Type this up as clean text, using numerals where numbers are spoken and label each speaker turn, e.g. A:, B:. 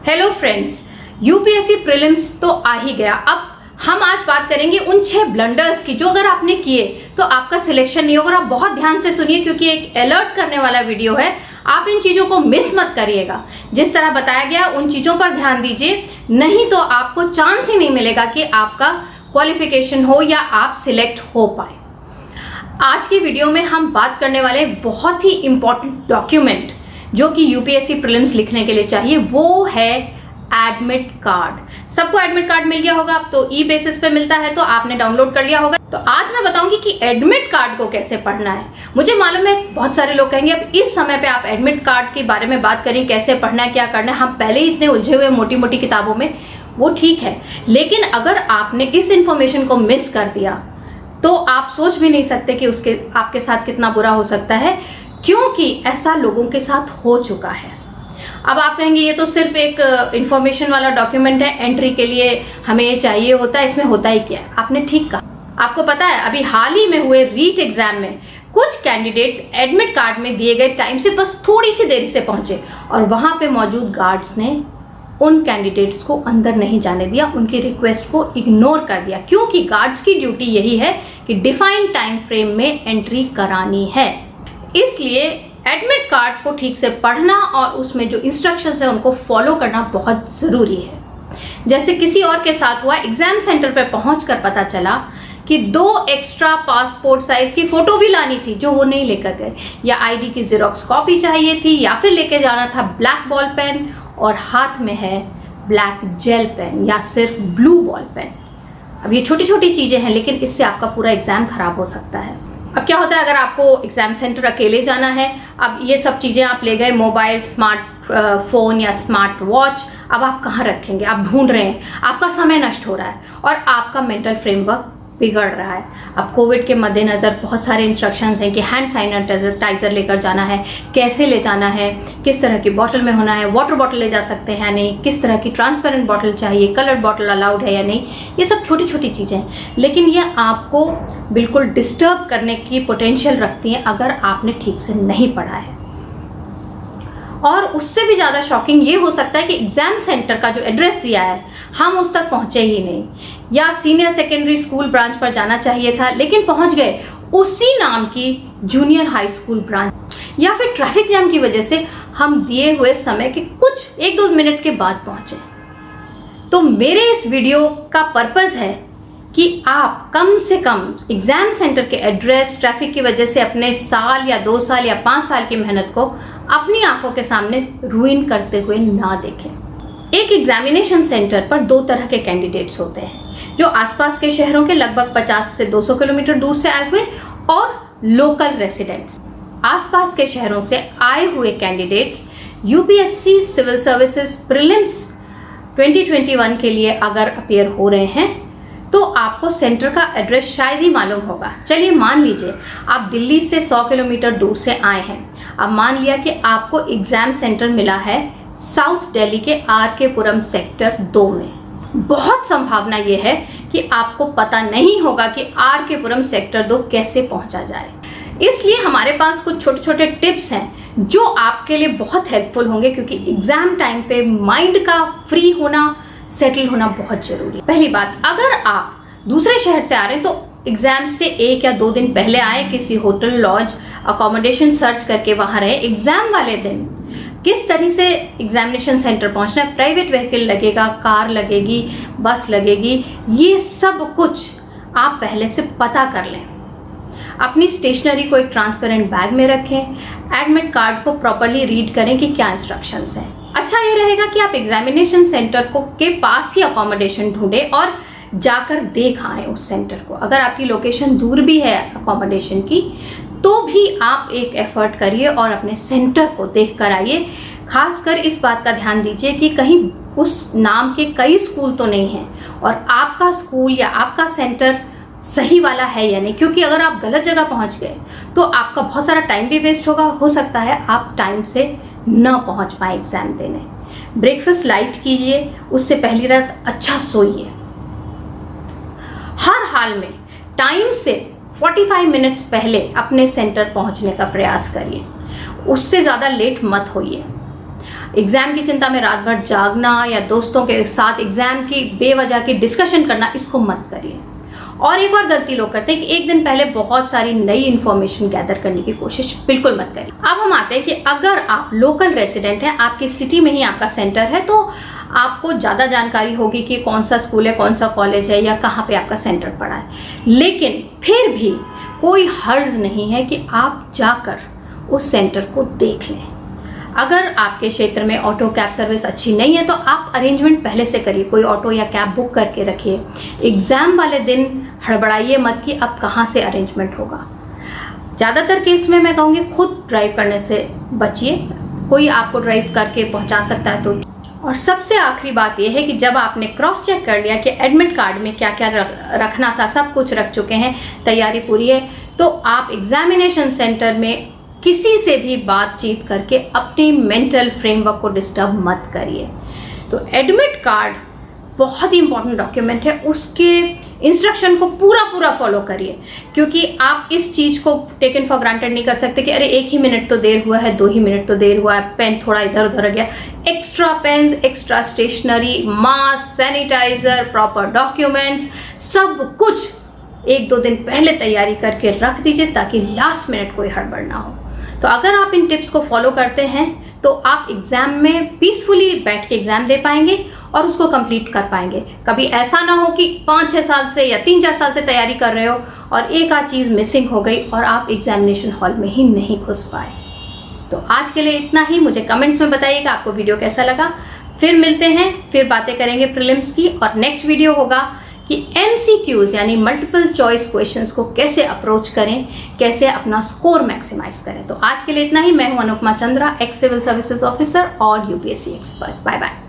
A: Hello friends, UPSC prelims तो आ ही गया। अब हम आज बात करेंगे उन 6 ब्लंडर्स की जो अगर आपने किए तो आपका सिलेक्शन नहीं होगा। आप बहुत ध्यान से सुनिए क्योंकि एक अलर्ट करने वाला वीडियो है। आप इन चीज़ों को मिस मत करिएगा। जिस तरह बताया गया उन चीज़ों पर ध्यान दीजिए, नहीं तो आपको चांस ही नहीं मिलेगा कि आपका क्वालिफिकेशन हो या आप सिलेक्ट हो पाए। आज की वीडियो में हम बात करने वाले बहुत ही इंपॉर्टेंट डॉक्यूमेंट जो कि यूपीएससी प्रीलिम्स लिखने के लिए चाहिए, वो है एडमिट कार्ड। सबको एडमिट कार्ड मिल गया होगा। अब तो ई बेसिस पे मिलता है तो आपने डाउनलोड कर लिया होगा। तो आज मैं बताऊंगी कि एडमिट कार्ड को कैसे पढ़ना है। मुझे मालूम है बहुत सारे लोग कहेंगे अब इस समय पे आप एडमिट कार्ड के बारे में बात करें, कैसे पढ़ना है, क्या करना है। हम पहले ही इतने उलझे हुए मोटी मोटी किताबों में, वो ठीक है, लेकिन अगर आपने इस इंफॉर्मेशन को मिस कर दिया तो आप सोच भी नहीं सकते कि उसके आपके साथ कितना बुरा हो सकता है, क्योंकि ऐसा लोगों के साथ हो चुका है। अब आप कहेंगे ये तो सिर्फ एक इंफॉर्मेशन वाला डॉक्यूमेंट है, एंट्री के लिए हमें ये चाहिए होता है, इसमें होता ही क्या है। आपने ठीक कहा। आपको पता है अभी हाल ही में हुए रीट एग्जाम में कुछ कैंडिडेट्स एडमिट कार्ड में दिए गए टाइम से बस थोड़ी सी देरी से पहुंचे और वहां पे मौजूद गार्ड्स ने उन कैंडिडेट्स को अंदर नहीं जाने दिया, उनकी रिक्वेस्ट को इग्नोर कर दिया, क्योंकि गार्ड्स की ड्यूटी यही है कि डिफाइंड टाइम फ्रेम में एंट्री करानी है। इसलिए एडमिट कार्ड को ठीक से पढ़ना और उसमें जो इंस्ट्रक्शंस है उनको फॉलो करना बहुत ज़रूरी है। जैसे किसी और के साथ हुआ, एग्जाम सेंटर पर पहुंचकर पता चला कि 2 एक्स्ट्रा पासपोर्ट साइज की फ़ोटो भी लानी थी जो वो नहीं लेकर गए, या आईडी की ज़ेरॉक्स कॉपी चाहिए थी, या फिर लेके जाना था ब्लैक बॉल पेन और हाथ में है ब्लैक जेल पेन या सिर्फ ब्लू बॉल पेन। अब ये छोटी छोटी चीज़ें हैं, लेकिन इससे आपका पूरा एग्ज़ाम ख़राब हो सकता है। अब क्या होता है अगर आपको एग्ज़ाम सेंटर अकेले जाना है, अब ये सब चीज़ें आप ले गए, मोबाइल, स्मार्ट फ़ोन या स्मार्ट वॉच, अब आप कहाँ रखेंगे? आप ढूंढ रहे हैं, आपका समय नष्ट हो रहा है और आपका मेंटल फ्रेमवर्क बिगड़ रहा है। अब कोविड के मद्देनज़र बहुत सारे इंस्ट्रक्शंस हैं कि हैंड सैनिटाइजर लेकर जाना है, कैसे ले जाना है, किस तरह की बॉटल में होना है, वाटर बॉटल ले जा सकते हैं या नहीं, किस तरह की ट्रांसपेरेंट बॉटल चाहिए, कलर्ड बॉटल अलाउड है या नहीं। ये सब छोटी छोटी चीज़ें हैं, लेकिन ये आपको बिल्कुल डिस्टर्ब करने की पोटेंशियल रखती हैं अगर आपने ठीक से नहीं पढ़ा है। और उससे भी ज़्यादा शॉकिंग ये हो सकता है कि एग्ज़ाम सेंटर का जो एड्रेस दिया है हम उस तक पहुँचे ही नहीं, या सीनियर सेकेंडरी स्कूल ब्रांच पर जाना चाहिए था लेकिन पहुँच गए उसी नाम की जूनियर हाई स्कूल ब्रांच, या फिर ट्रैफिक जाम की वजह से हम दिए हुए समय के कुछ 1-2 मिनट के बाद पहुँचे। तो मेरे इस वीडियो का पर्पज़ है कि आप कम से कम एग्ज़ाम सेंटर के एड्रेस, ट्रैफिक की वजह से अपने साल या 2 साल या 5 साल की मेहनत को अपनी आंखों के सामने रुइन करते हुए ना देखें। एक एग्जामिनेशन सेंटर पर 2 तरह के कैंडिडेट्स होते हैं, जो आसपास के शहरों के लगभग 50 से 200 किलोमीटर दूर से आए हुए और लोकल रेसिडेंट्स। आसपास के शहरों से आए हुए candidates UPSC civil services prelims 2021 के लिए अगर अपियर हो रहे हैं तो आपको सेंटर का एड्रेस शायद ही मालूम होगा। चलिए मान लीजिए आप दिल्ली से 100 किलोमीटर दूर से आए हैं। अब मान लिया कि आपको एग्ज़ाम सेंटर मिला है साउथ दिल्ली के आर.के. पुरम सेक्टर 2 में। बहुत संभावना ये है कि आपको पता नहीं होगा कि आर.के. पुरम सेक्टर 2 कैसे पहुंचा जाए। इसलिए हमारे पास कुछ छोटे छोटे टिप्स हैं जो आपके लिए बहुत हेल्पफुल होंगे, क्योंकि एग्ज़ाम टाइम पे माइंड का फ्री होना, सेटल होना बहुत ज़रूरी है। पहली बात, अगर आप दूसरे शहर से आ रहे हैं तो एग्ज़ाम से 1 या 2 दिन पहले आए, किसी होटल, लॉज, अकोमोडेशन सर्च करके वहाँ रहे। एग्ज़ाम वाले दिन किस तरह से एग्जामिनेशन सेंटर पहुँचना है, प्राइवेट व्हीकल लगेगा, कार लगेगी, बस लगेगी, ये सब कुछ आप पहले से पता कर लें। अपनी स्टेशनरी को एक ट्रांसपेरेंट बैग में रखें। एडमिट कार्ड को प्रॉपरली रीड करें कि क्या इंस्ट्रक्शंस हैं। अच्छा ये रहेगा कि आप एग्जामिनेशन सेंटर को के पास ही अकोमोडेशन ढूंढें और जाकर देख आएँ उस सेंटर को। अगर आपकी लोकेशन दूर भी है अकोमोडेशन की तो भी आप एक एफर्ट करिए और अपने सेंटर को देख कर आइए। खासकर इस बात का ध्यान दीजिए कि कहीं उस नाम के कई स्कूल तो नहीं हैं और आपका स्कूल या आपका सेंटर सही वाला है या नहीं, क्योंकि अगर आप गलत जगह पहुंच गए तो आपका बहुत सारा टाइम भी वेस्ट होगा। हो सकता है आप टाइम से न पहुंच पाए एग्ज़ाम देने। ब्रेकफास्ट लाइट कीजिए, उससे पहली रात अच्छा सोइए। हर हाल में टाइम से 45 मिनट्स पहले अपने सेंटर पहुंचने का प्रयास करिए, उससे ज़्यादा लेट मत होइए। एग्ज़ाम की चिंता में रात भर जागना या दोस्तों के साथ एग्ज़ाम की बेवजह की डिस्कशन करना, इसको मत करिए। और एक और गलती लोग करते हैं कि एक दिन पहले बहुत सारी नई इन्फॉर्मेशन गैदर करने की कोशिश बिल्कुल मत करिए। अब हम आते हैं कि अगर आप लोकल रेसिडेंट हैं, आपकी सिटी में ही आपका सेंटर है, तो आपको ज़्यादा जानकारी होगी कि कौन सा स्कूल है, कौन सा कॉलेज है या कहाँ पे आपका सेंटर पड़ा है। लेकिन फिर भी कोई हर्ज नहीं है कि आप जाकर उस सेंटर को देख लें। अगर आपके क्षेत्र में ऑटो कैब सर्विस अच्छी नहीं है तो आप अरेंजमेंट पहले से करिए, कोई ऑटो या कैब बुक करके रखिए। एग्ज़ाम वाले दिन हड़बड़ाइए मत कि अब कहाँ से अरेंजमेंट होगा। ज़्यादातर केस में मैं कहूँगी खुद ड्राइव करने से बचिए, कोई आपको ड्राइव करके पहुँचा सकता है तो। और सबसे आखिरी बात यह है कि जब आपने क्रॉस चेक कर लिया कि एडमिट कार्ड में क्या क्या रखना था, सब कुछ रख चुके हैं, तैयारी पूरी है, तो आप एग्जामिनेशन सेंटर में किसी से भी बातचीत करके अपनी मेंटल फ्रेमवर्क को डिस्टर्ब मत करिए। तो एडमिट कार्ड बहुत ही इंपॉर्टेंट डॉक्यूमेंट है, उसके इंस्ट्रक्शन को पूरा फॉलो करिए, क्योंकि आप इस चीज़ को टेकन फॉर ग्रांटेड नहीं कर सकते कि अरे 1 ही मिनट तो देर हुआ है, 2 ही मिनट तो देर हुआ है, पेन थोड़ा इधर उधर गया। Extra pens, extra stationery, mask, sanitiser, proper documents, सब कुछ 1-2 दिन पहले तैयारी करके रख दीजिए ताकि लास्ट मिनट कोई हड़बड़ ना हो। तो अगर आप इन टिप्स को फॉलो करते हैं तो आप एग्ज़ाम में पीसफुली बैठ के एग्ज़ाम दे पाएंगे और उसको कंप्लीट कर पाएंगे। कभी ऐसा ना हो कि 5-6 साल से या 3-4 साल से तैयारी कर रहे हो और एक आध चीज़ मिसिंग हो गई और आप एग्जामिनेशन हॉल में ही नहीं घुस पाए। तो आज के लिए इतना ही। मुझे कमेंट्स में बताइएगा आपको वीडियो कैसा लगा। फिर मिलते हैं, फिर बातें करेंगे प्रीलिम्स की, और नेक्स्ट वीडियो होगा कि MCQs यानी मल्टीपल चॉइस क्वेश्चंस को कैसे अप्रोच करें, कैसे अपना स्कोर मैक्सिमाइज करें। तो आज के लिए इतना ही। मैं हूं Anupama Chandra, ex civil services officer और UPSC एक्सपर्ट। Bye bye.